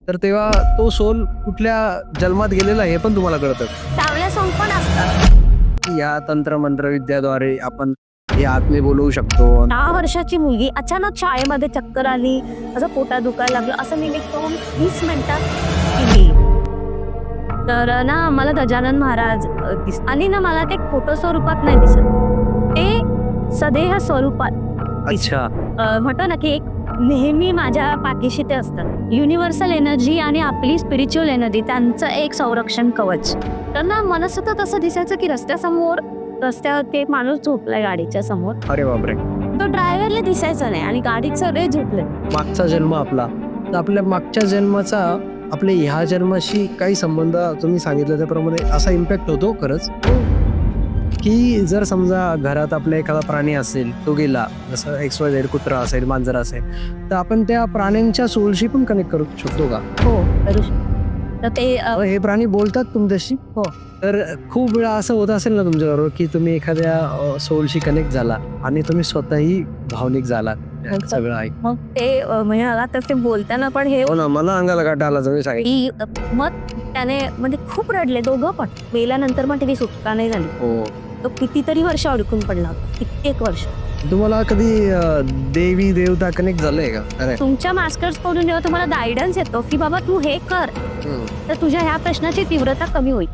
तर तेव्हा तो सोल कुठल्या जन्मात गेलेला हे पण तुम्हाला कळतं. चांगले सॉंग पण असतात. या तंत्रमंत्र विद्याद्वारे आपण हे आत्मे बोलवू शकतो. 10 वर्षाची मुलगी अचानक शाळेमध्ये चक्कर आली, असं पोटात दुखायला लागलं, असं निमित्त होऊन 20 मिनिटात ती गेली. तर ना मला गजानन महाराज आणि ना मला ते फोटो स्वरूपात नाही दिसत, ते सदेह स्वरूपात अच्छा. म्हणतो ना की एक नेहमी माझ्या पाठीशी ते असतात. युनिव्हर्सल एनर्जी आणि आपली स्पिरिच्युअल एनर्जी त्यांचं एक संरक्षण कवच. तर ना मला सतत असं दिसायचं की रस्त्यावरती एक माणूस झोपलाय गाडीच्या समोर. अरे बापरे. तो ड्रायव्हरला दिसायचा नाही आणि गाडीत सगळे झोपले. मागचा जन्म आपला, तर आपल्या मागच्या जन्माचा आपल्या ह्या जन्माशी काही संबंध तुम्ही सांगितलं त्याप्रमाणे असा इम्पॅक्ट होतो खरंच, की जर समजा घरात आपला एखादा प्राणी असेल, तो गेला, जसं XYZ कुत्रा असेल, मांजर असेल, तर आपण त्या प्राण्यांच्या सोलशी पण कनेक्ट करू शकतो का? हो करू शकतो. तर ते हे प्राणी बोलतात तुमच्याशी? हो. तर खूप वेळा असं होत असेल ना तुमच्याबरोबर की तुम्ही एखाद्या सोलशी कनेक्ट झाला आणि तुम्ही स्वतःही भावनिक झालात सगळं ऐक. मग ते म्हणजे मला तसे बोलताना पण हे हो ना, मला अंगाला काटा आला तुम्ही सांगितलं. की मग त्याने म्हणजे खूप रडले दोघं पण. मेल्यानंतर पण त्याची सुटका नाही झाली. हो. तो कितीतरी वर्ष अडकून पडला होता, कित्येक वर्ष. तुम्हाला कधी देवी देवता कनेक्ट झालंय का? अरे. तुमच्या मास्टर्स कडून जेव्हा तुम्हाला गायडन्स येतो की बाबा तू हे कर, तर तुझ्या ह्या प्रश्नाची तीव्रता कमी होईल.